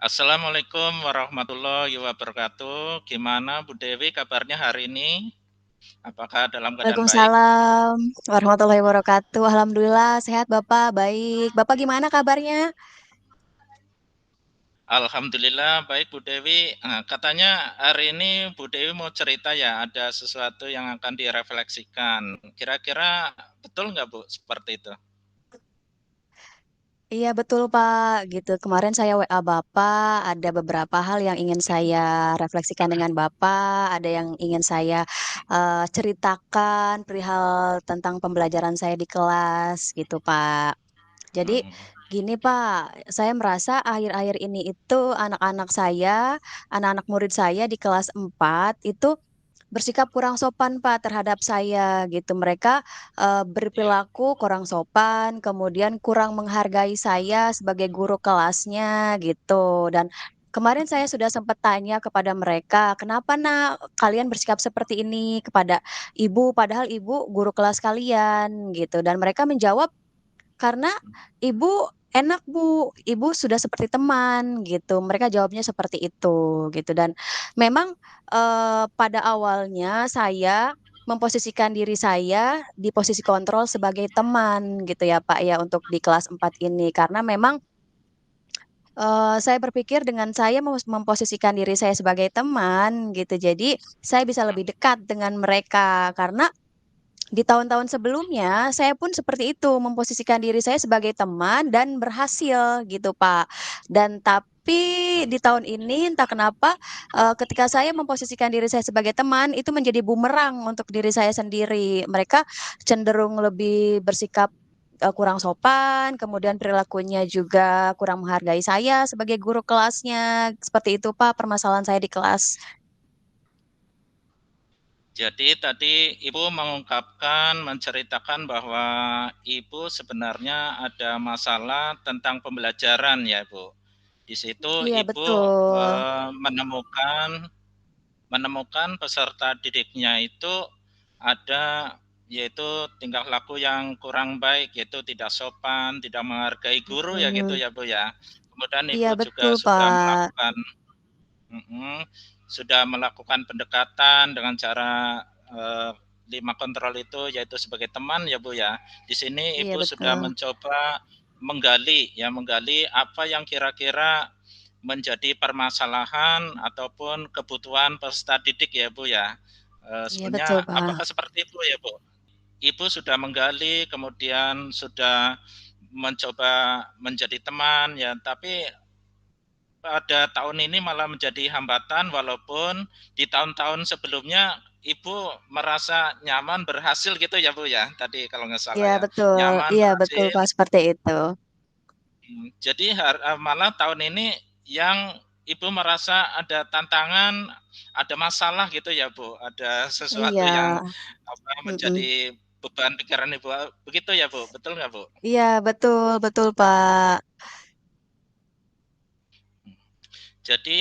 Assalamualaikum warahmatullahi wabarakatuh. Gimana Bu Dewi kabarnya hari ini? Apakah dalam keadaan baik? Waalaikumsalam warahmatullahi wabarakatuh. Alhamdulillah sehat Bapak, baik. Bapak gimana kabarnya? Alhamdulillah baik Bu Dewi. Katanya hari ini Bu Dewi mau cerita ya, ada sesuatu yang akan direfleksikan. Kira-kira betul nggak Bu seperti itu? Iya betul Pak, gitu. Kemarin saya WA Bapak, ada beberapa hal yang ingin saya refleksikan dengan Bapak, ada yang ingin saya ceritakan perihal tentang pembelajaran saya di kelas, gitu Pak. Jadi Hmm, gini Pak, saya merasa akhir-akhir ini itu anak-anak murid saya di kelas 4 itu bersikap kurang sopan Pak terhadap saya gitu. Mereka iya. berperilaku kurang sopan, kemudian kurang menghargai saya sebagai guru kelasnya gitu. Dan kemarin saya sudah sempat tanya kepada mereka, kenapa nak kalian bersikap seperti ini kepada ibu, padahal ibu guru kelas kalian gitu. Dan mereka menjawab karena ibu enak Bu, ibu sudah seperti teman gitu. Mereka jawabnya seperti itu gitu dan memang pada awalnya saya memposisikan diri saya di posisi kontrol sebagai teman gitu ya Pak ya untuk di kelas 4 ini karena memang saya berpikir dengan saya memposisikan diri saya sebagai teman gitu. Jadi saya bisa lebih dekat dengan mereka karena di tahun-tahun sebelumnya, saya pun seperti itu, memposisikan diri saya sebagai teman dan berhasil gitu, Pak. Dan tapi di tahun ini entah kenapa ketika saya memposisikan diri saya sebagai teman itu menjadi bumerang untuk diri saya sendiri. Mereka cenderung lebih bersikap kurang sopan, kemudian perilakunya juga kurang menghargai saya sebagai guru kelasnya. Seperti itu, Pak, permasalahan saya di kelas. Jadi tadi Ibu mengungkapkan, menceritakan bahwa Ibu sebenarnya ada masalah tentang pembelajaran ya Bu. Di situ Iya, Ibu betul. menemukan menemukan peserta didiknya itu ada yaitu tingkah laku yang kurang baik, yaitu tidak sopan, tidak menghargai guru ya gitu Hmm, ya Bu ya. Kemudian iya, Ibu juga betul, Pak. sudah melakukan pendekatan dengan cara 5 kontrol itu yaitu sebagai teman ya Bu ya. Di sini Iya, Ibu sudah betul. mencoba menggali apa yang kira-kira menjadi permasalahan ataupun kebutuhan peserta didik ya Bu ya. Iya, betul, Sebenarnya Pak. apakah seperti itu ya Bu? Ibu sudah menggali kemudian sudah mencoba menjadi teman ya, tapi pada tahun ini malah menjadi hambatan walaupun di tahun-tahun sebelumnya Ibu merasa nyaman berhasil gitu ya Bu ya, tadi kalau nggak salah Iya, ya, betul. nyaman Iya, betul, berhasil. Pak, seperti itu. Jadi malah tahun ini yang Ibu merasa ada tantangan, ada masalah gitu ya Bu, ada sesuatu Iya. yang apa Mm-mm. menjadi beban pikiran Ibu, begitu ya Bu, betul nggak Bu? Iya, betul, betul, Pak. Jadi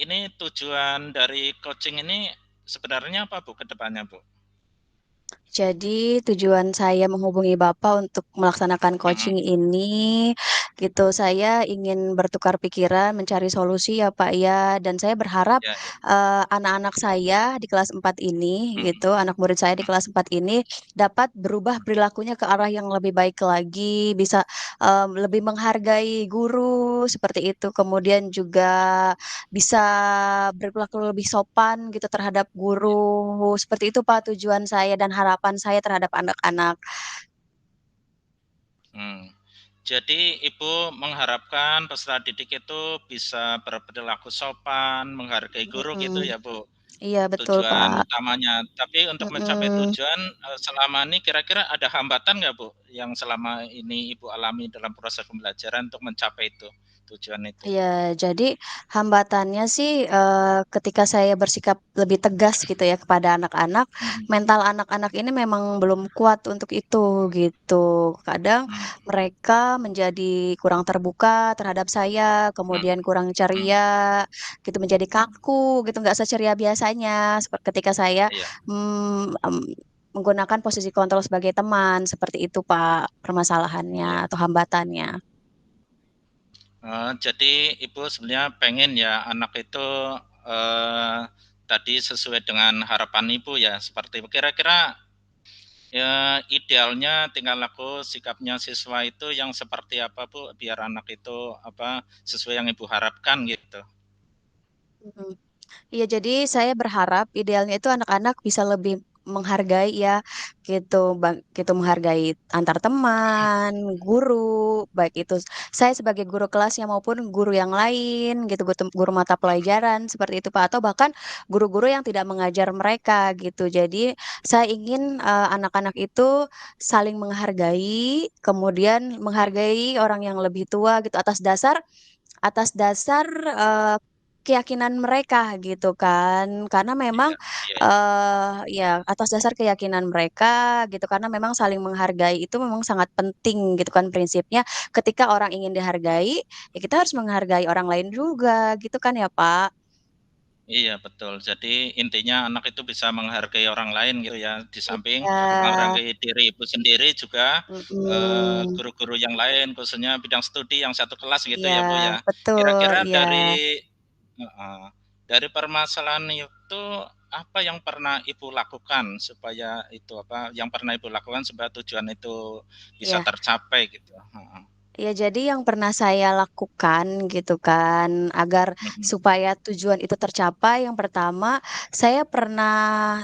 ini tujuan dari coaching ini sebenarnya apa Bu ke depannya Bu? Jadi tujuan saya menghubungi Bapak untuk melaksanakan Mhm, coaching ini, gitu. Saya ingin bertukar pikiran, mencari solusi ya Pak ya. Dan saya berharap ya ya, anak-anak saya di kelas 4 ini, mhm gitu, anak murid saya di mhm, kelas 4 ini dapat berubah perilakunya ke arah yang lebih baik lagi, bisa lebih menghargai guru seperti itu. Kemudian juga bisa berperilaku lebih sopan gitu terhadap iya, guru. Seperti itu Pak tujuan saya dan harapan saya terhadap anak-anak. mmm. Jadi Ibu mengharapkan peserta didik itu bisa berperilaku sopan, menghargai guru gitu Mm-mm. ya Bu, Iya betul tujuan Pak. utamanya. Tapi untuk mencapai Mm-mm. tujuan, selama ini kira-kira ada hambatan nggak Bu, yang selama ini Ibu alami dalam proses pembelajaran untuk mencapai itu, tujuan itu? Iya, jadi hambatannya sih ketika saya bersikap lebih tegas gitu ya kepada anak-anak, Mhm mental anak-anak ini memang belum kuat untuk itu gitu. Kadang mhm mereka menjadi kurang terbuka terhadap saya, mhm kemudian kurang mhm ceria, gitu menjadi mhm, kaku gitu, nggak seceria biasanya. Seperti ketika saya iya. menggunakan posisi kontrol sebagai teman, seperti itu Pak permasalahannya Iya, atau hambatannya. Jadi ibu sebenarnya pengen ya anak itu eee, tadi sesuai dengan harapan ibu ya, seperti kira-kira ya idealnya tinggal laku sikapnya siswa itu yang seperti apa Bu, biar anak itu apa, sesuai yang ibu harapkan gitu? Mhm. Iya, jadi saya berharap idealnya itu anak-anak bisa lebih menghargai ya, gitu, gitu menghargai antar teman, guru, baik itu saya sebagai guru kelasnya maupun guru yang lain gitu, guru mata pelajaran seperti itu, Pak, atau bahkan guru-guru yang tidak mengajar mereka gitu. Jadi saya ingin, anak-anak itu saling menghargai, kemudian menghargai orang yang lebih tua gitu atas dasar keyakinan mereka gitu kan. Karena memang, Iya iya iya. ya atas dasar keyakinan mereka gitu, karena memang saling menghargai itu memang sangat penting gitu kan prinsipnya. Ketika orang ingin dihargai, ya kita harus menghargai orang lain juga gitu kan ya, Pak? Iya betul. Jadi intinya anak itu bisa menghargai orang lain gitu ya, di samping Iya, menghargai diri ibu sendiri juga, mhm, guru-guru yang lain khususnya bidang studi yang satu kelas gitu iya, ya, Bu, ya. betul, Kira-kira iya, heeh, dari permasalahan itu apa yang pernah Ibu lakukan supaya itu apa, yang pernah Ibu lakukan supaya tujuan itu bisa iya. tercapai gitu? Heeh, Ya, jadi yang pernah saya lakukan gitu kan, agar mhm, supaya tujuan itu tercapai, yang pertama saya pernah,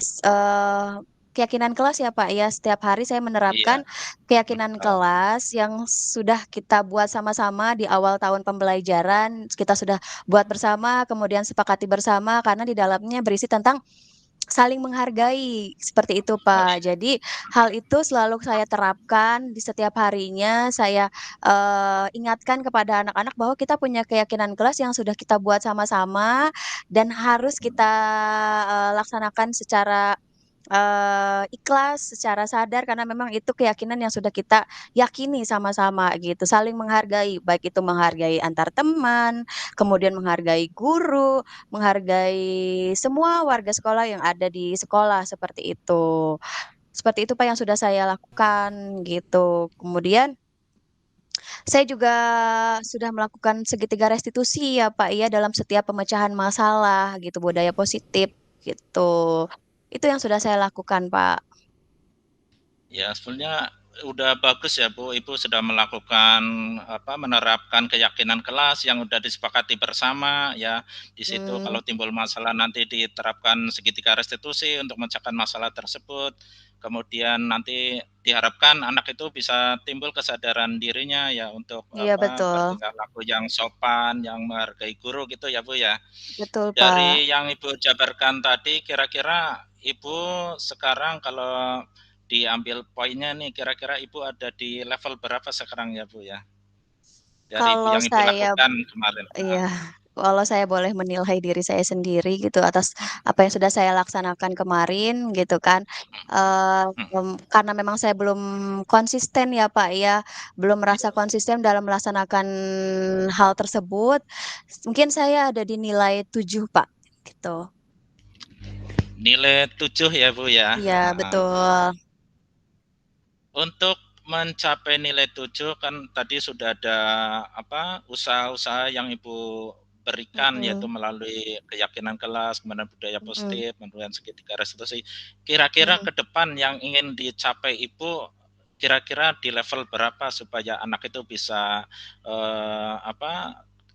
keyakinan kelas ya, Pak, ya, setiap hari saya iya, menerapkan keyakinan heeh, kelas yang sudah kita buat sama-sama di awal tahun pembelajaran, kita sudah buat bersama, kemudian sepakati bersama, karena di dalamnya berisi tentang saling menghargai, seperti itu, oh Pak. iya, Jadi, hal itu selalu saya terapkan di setiap harinya, saya, ingatkan kepada anak-anak bahwa kita punya keyakinan kelas yang sudah kita buat sama-sama dan harus kita, mhm, laksanakan secara, ikhlas, secara sadar karena memang itu keyakinan yang sudah kita yakini sama-sama gitu, saling menghargai, baik itu menghargai antar teman, kemudian menghargai guru, menghargai semua warga sekolah yang ada di sekolah, seperti itu. Seperti itu, Pak, yang sudah saya lakukan, gitu. Kemudian saya juga sudah melakukan segitiga restitusi ya, Pak, ya, dalam setiap pemecahan masalah gitu, budaya positif, gitu. Itu yang sudah saya lakukan, Pak. ya sebenarnya udah bagus ya Bu, Ibu sudah melakukan apa, menerapkan keyakinan kelas yang udah disepakati bersama ya. Di situ Mmm, kalau timbul masalah nanti diterapkan segitiga restitusi untuk memecahkan masalah tersebut. Kemudian nanti diharapkan anak itu bisa timbul kesadaran dirinya ya untuk iya apa, betul. bertingkah laku yang sopan, yang menghargai guru gitu ya Bu ya. Betul, Pak. Dari yang Ibu jabarkan tadi, kira-kira Ibu sekarang kalau diambil poinnya nih, kira-kira Ibu ada di level berapa sekarang ya, Bu, ya? Dari Kalau yang Ibu saya lakukan kemarin? Heeh, Iya, kalau saya boleh menilai diri saya sendiri gitu atas apa yang sudah saya laksanakan kemarin gitu kan, mhm. karena memang saya belum konsisten ya, Pak, ya, belum Iya. merasa konsisten dalam melaksanakan hal tersebut, mungkin saya ada di nilai 7 Pak, gitu. Nilai 7 ya, Bu, ya? Iya, Heeh. betul. Untuk mencapai nilai 7 kan tadi sudah ada apa, usaha-usaha yang Ibu berikan yaitu Mhm melalui keyakinan kelas, kemudian budaya mhm positif, kemudian segitiga restitusi. Kira-kira mhm. ke depan yang ingin dicapai Ibu, kira-kira di level berapa supaya anak itu bisa, apa,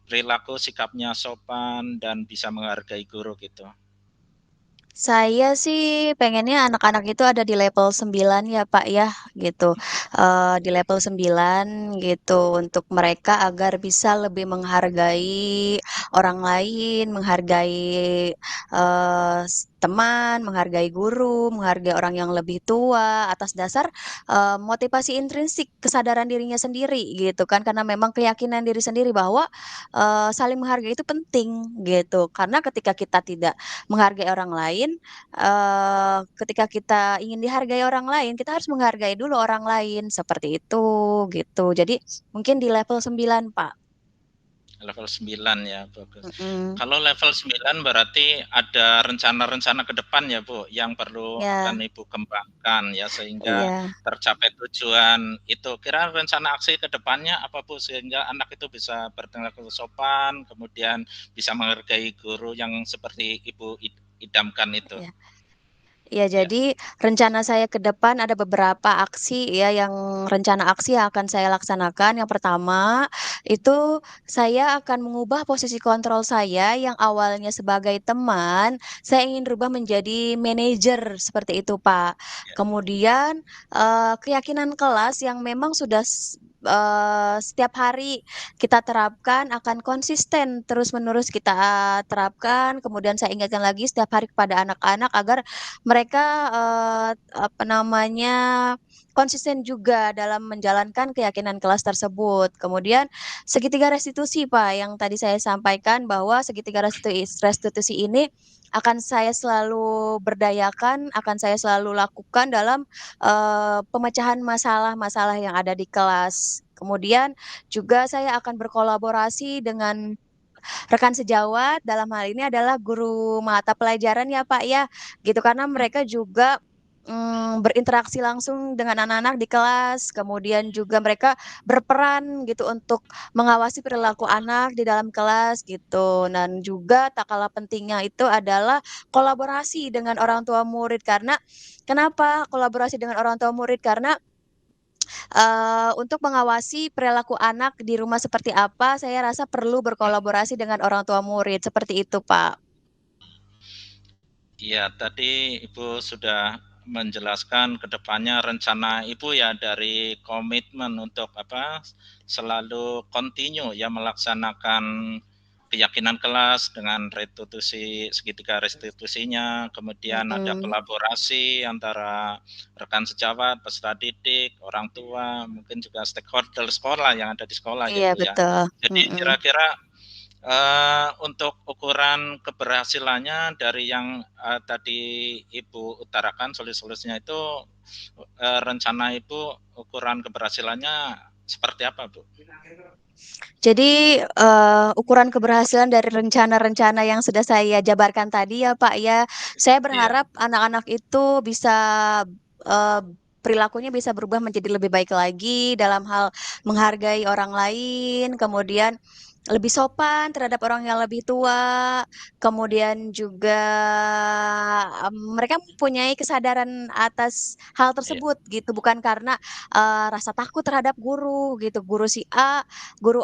perilaku sikapnya sopan dan bisa menghargai guru gitu? Saya sih pengennya anak-anak itu ada di level 9 ya, Pak, ya, gitu. Di level 9 gitu, untuk mereka agar bisa lebih menghargai orang lain, menghargai, teman, menghargai guru, menghargai orang yang lebih tua, atas dasar, motivasi intrinsik kesadaran dirinya sendiri gitu kan. Karena memang keyakinan diri sendiri bahwa, saling menghargai itu penting gitu. Karena ketika kita tidak menghargai orang lain, ketika kita ingin dihargai orang lain, kita harus menghargai dulu orang lain, seperti itu, gitu. Jadi mungkin di level 9 Pak. Level 9 ya, bagus. Mhm. Kalau level 9 berarti ada rencana-rencana ke depan ya, Bu, yang perlu akan Ya, Ibu kembangkan ya sehingga iya. tercapai tujuan itu. Kira rencana aksi ke depannya apa, Bu? Sehingga anak itu bisa bertindak sopan, kemudian bisa menghargai guru yang seperti Ibu idamkan itu. Iya. Ya, Ya, jadi rencana saya ke depan ada beberapa aksi ya yang rencana aksi yang akan saya laksanakan. Yang pertama, itu saya akan mengubah posisi kontrol saya yang awalnya sebagai teman, saya ingin rubah menjadi manajer seperti itu, Pak. ya, Kemudian keyakinan kelas yang memang sudah setiap hari kita terapkan akan konsisten terus-menerus kita terapkan. Kemudian saya ingatkan lagi setiap hari kepada anak-anak agar mereka, apa namanya, konsisten juga dalam menjalankan keyakinan kelas tersebut. Kemudian segitiga restitusi, Pak, yang tadi saya sampaikan bahwa segitiga restitusi ini akan saya selalu berdayakan, akan saya selalu lakukan dalam, pemecahan masalah-masalah yang ada di kelas. Kemudian juga saya akan berkolaborasi dengan rekan sejawat dalam hal ini adalah guru mata pelajaran ya, Pak, ya, gitu. Karena mereka juga, berinteraksi langsung dengan anak-anak di kelas, kemudian juga mereka berperan gitu untuk mengawasi perilaku anak di dalam kelas gitu. Dan juga tak kalah pentingnya itu adalah kolaborasi dengan orang tua murid, karena kenapa kolaborasi dengan orang tua murid? Karena untuk mengawasi perilaku anak di rumah seperti apa, saya rasa perlu berkolaborasi dengan orang tua murid, seperti itu, Pak. iya, tadi Ibu sudah menjelaskan ke depannya rencana Ibu ya dari komitmen untuk apa, selalu continue ya melaksanakan keyakinan kelas dengan restitusi segitiga restitusinya, kemudian ada Mhm. kolaborasi antara rekan sejawat, peserta didik, orang tua, mungkin juga stakeholder sekolah yang ada di sekolah ya, Iya, Bu, ya. betul. Jadi Mhm. kira-kira untuk ukuran keberhasilannya dari yang, tadi Ibu utarakan solusi-solusinya itu, rencana Ibu ukuran keberhasilannya seperti apa, Bu? Jadi, ukuran keberhasilan dari rencana-rencana yang sudah saya jabarkan tadi ya, Pak, ya, saya Iya, berharap anak-anak itu bisa, eee, perilakunya bisa berubah menjadi lebih baik lagi dalam hal menghargai orang lain, kemudian lebih sopan terhadap orang yang lebih tua, kemudian juga, mereka mempunyai kesadaran atas hal iya. tersebut gitu, bukan karena, rasa takut terhadap guru gitu, guru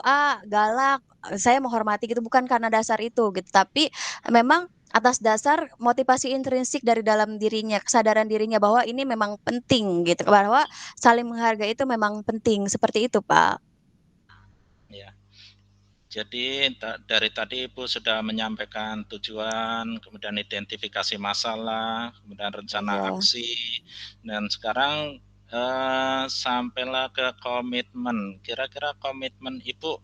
A galak, saya menghormati gitu, bukan karena dasar itu gitu, tapi memang atas dasar motivasi intrinsik dari dalam dirinya, kesadaran dirinya bahwa ini memang penting gitu, bahwa saling menghargai itu memang penting, seperti itu, Pak. Iya. Jadi dari tadi Ibu sudah menyampaikan tujuan, kemudian identifikasi masalah, kemudian rencana Iya. aksi, dan sekarang, sampailah ke komitmen. Kira-kira komitmen Ibu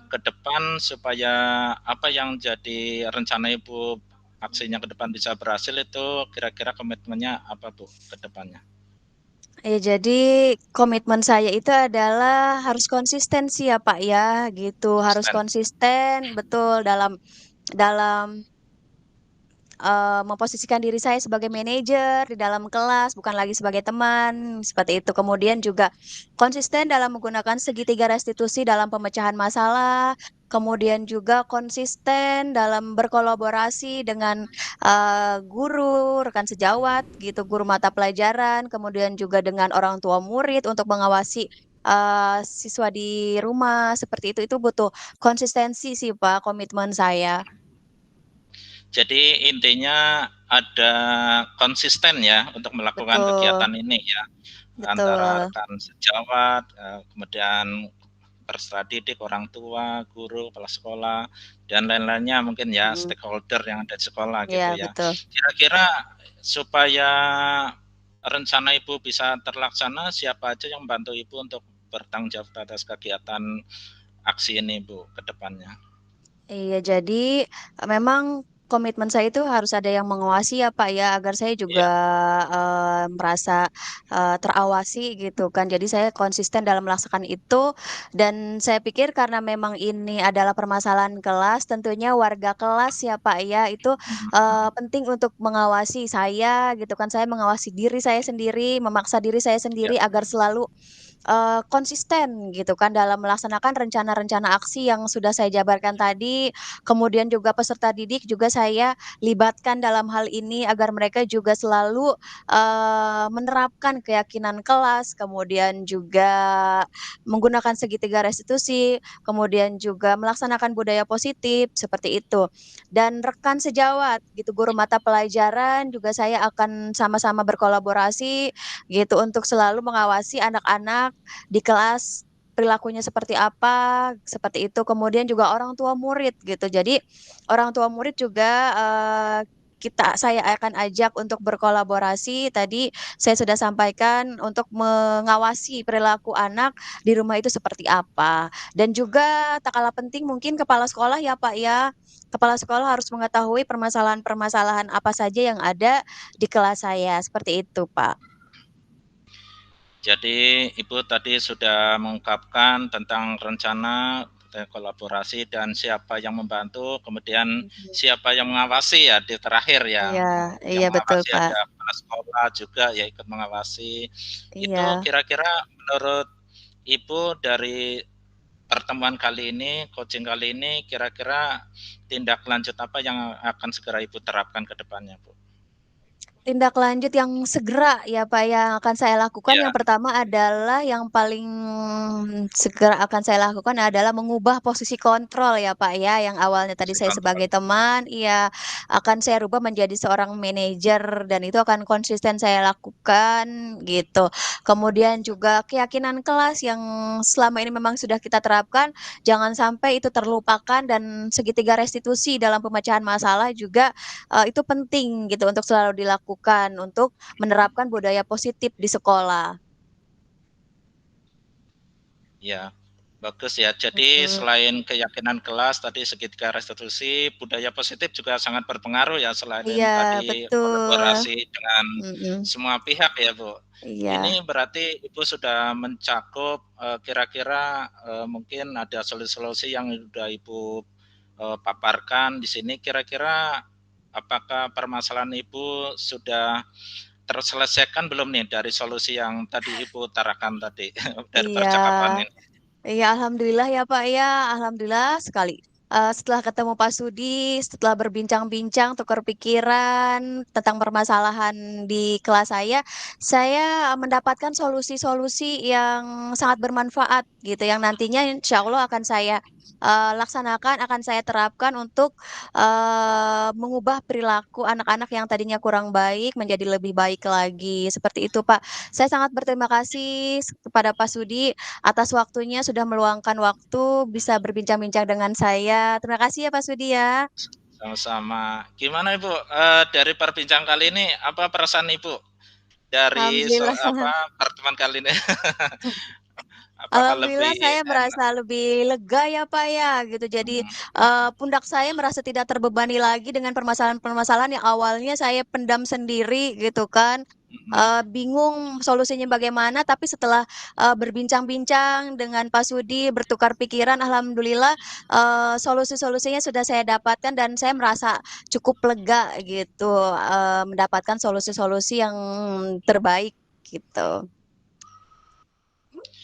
ke depan supaya apa yang jadi rencana Ibu aksinya ke depan bisa berhasil itu kira-kira komitmennya apa, Bu, ke depannya? Ya, jadi komitmen saya itu adalah harus konsisten sih ya, Pak, ya, gitu. Harus Konsisten. konsisten betul dalam memposisikan diri saya sebagai manajer di dalam kelas, bukan lagi sebagai teman, seperti itu. Kemudian juga konsisten dalam menggunakan segitiga restitusi dalam pemecahan masalah, kemudian juga konsisten dalam berkolaborasi dengan, guru, rekan sejawat gitu, guru mata pelajaran, kemudian juga dengan orang tua murid untuk mengawasi, siswa di rumah, seperti itu. Itu butuh konsistensi sih, Pak, komitmen saya. Jadi intinya ada konsisten ya untuk melakukan Betul, kegiatan ini ya, antara betul. rekan sejawat, kemudian peserta didik, orang tua, guru, kepala sekolah, dan lain-lainnya mungkin ya Mhm, stakeholder yang ada di sekolah gitu iya ya. betul. Kira-kira supaya rencana Ibu bisa terlaksana, siapa aja yang membantu Ibu untuk bertanggung jawab atas kegiatan aksi ini, Bu, ke depannya? Iya, jadi, memang komitmen saya itu harus ada yang mengawasi ya, Pak, ya, agar saya Iya, juga, merasa, terawasi gitu kan. Jadi saya konsisten dalam melaksanakan itu dan saya pikir karena memang ini adalah permasalahan kelas, tentunya warga kelas ya, Pak, ya, itu, mhm, penting untuk mengawasi saya gitu kan. Saya mengawasi diri saya sendiri, memaksa diri saya iya, sendiri agar selalu konsisten gitu kan dalam melaksanakan rencana-rencana aksi yang sudah saya jabarkan tadi, kemudian juga peserta didik juga saya libatkan dalam hal ini agar mereka juga selalu, menerapkan keyakinan kelas, kemudian juga menggunakan segitiga restitusi, kemudian juga melaksanakan budaya positif, seperti itu. Dan rekan sejawat gitu, guru mata pelajaran juga saya akan sama-sama berkolaborasi gitu untuk selalu mengawasi anak-anak di kelas perilakunya seperti apa, seperti itu. Kemudian juga orang tua murid gitu. Jadi orang tua murid juga, saya akan ajak untuk berkolaborasi. Tadi saya sudah sampaikan untuk mengawasi perilaku anak di rumah itu seperti apa. Dan juga tak kalah penting mungkin kepala sekolah ya, Pak, ya. Kepala sekolah harus mengetahui permasalahan-permasalahan apa saja yang ada di kelas saya, seperti itu, Pak. jadi Ibu tadi sudah mengungkapkan tentang rencana, kolaborasi dan siapa yang membantu, kemudian Mhm. siapa yang mengawasi ya di terakhir ya, Iya yang iya betul, mengawasi Pak. ada kepala sekolah juga ya ikut mengawasi. Itu Iya. kira-kira menurut Ibu dari pertemuan kali ini, coaching kali ini, kira-kira tindak lanjut apa yang akan segera Ibu terapkan ke depannya, Bu? Tindak lanjut yang segera ya, Pak, yang akan saya lakukan Iya, yang pertama adalah yang paling segera akan saya lakukan adalah mengubah posisi kontrol ya, Pak, ya, yang awalnya tadi fungsi saya kontrol. sebagai teman, iya, akan saya rubah menjadi seorang manajer dan itu akan konsisten saya lakukan gitu. Kemudian juga keyakinan kelas yang selama ini memang sudah kita terapkan, jangan sampai itu terlupakan dan segitiga restitusi dalam pemecahan masalah juga itu penting gitu untuk selalu dilakukan, untuk menerapkan budaya positif di sekolah. Ya, bagus ya. Jadi Mhm. selain keyakinan kelas tadi segitiga restitusi, budaya positif juga sangat berpengaruh ya Iya, selain tadi betul. kolaborasi dengan Mhm. semua pihak ya, Bu. Iya. Ini berarti Ibu sudah mencakup, kira-kira, mungkin ada solusi-solusi yang sudah Ibu, paparkan di sini. Kira-kira apakah permasalahan Ibu sudah terselesaikan belum nih dari solusi yang tadi Ibu utarakan tadi dari Iya. percakapan ini? Iya, alhamdulillah ya, Pak, ya, alhamdulillah sekali. Setelah ketemu Pak Sudi, setelah berbincang-bincang, tukar pikiran tentang permasalahan di kelas saya mendapatkan solusi-solusi yang sangat bermanfaat gitu, yang nantinya insya Allah akan saya, laksanakan, akan saya terapkan untuk, mengubah perilaku anak-anak yang tadinya kurang baik menjadi lebih baik lagi, seperti itu, Pak. Saya sangat berterima kasih kepada Pak Sudi atas waktunya sudah meluangkan waktu bisa berbincang-bincang dengan saya. Terima kasih ya Pak Sudi ya. Sama-sama. Gimana Ibu, dari perbincangan kali ini, apa perasaan Ibu dari Alhamdulillah pertemuan kali ini? Apakah alhamdulillah lebih saya enak? merasa lebih lega ya Pak ya gitu. Jadi, Mhm, pundak saya merasa tidak terbebani lagi dengan permasalahan-permasalahan yang awalnya saya pendam sendiri gitu kan. mhm. Bingung solusinya bagaimana, tapi setelah, berbincang-bincang dengan Pak Sudi, bertukar pikiran, alhamdulillah, solusi-solusinya sudah saya dapatkan dan saya merasa cukup lega gitu, mendapatkan solusi-solusi yang terbaik gitu.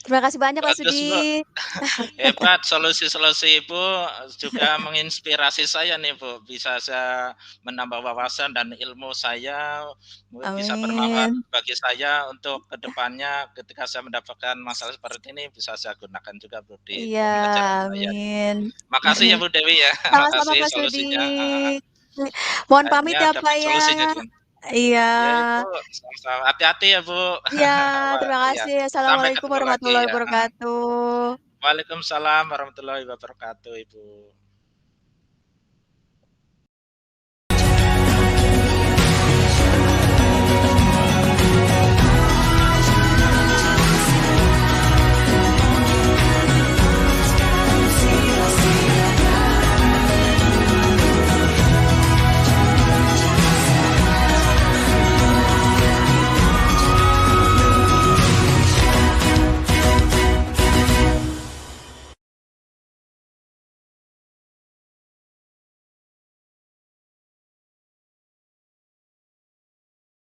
Terima kasih banyak Pak Bagus Bu, Sudi. hebat solusi-solusi Ibu juga menginspirasi saya nih Bu, bisa saya menambah wawasan dan ilmu saya, mungkin bisa bermanfaat Amin. bagi saya untuk kedepannya ketika saya mendapatkan masalah seperti ini bisa saya gunakan juga Bu di Iya, pembelajaran saya. amin. Makasih ya Bu Dewi ya, Sama-sama makasih Pak Sudi. solusinya, Mohon pamit akhirnya ya, Pak, dapat ya. solusinya juga. Iya. Ya Ibu, sama-sama, hati-hati ya Bu. Iya, Wah, terima iya, kasih. sampai Assalamualaikum ketemu lagi warahmatullahi ya, wabarakatuh. Waalaikumsalam warahmatullahi wabarakatuh Ibu.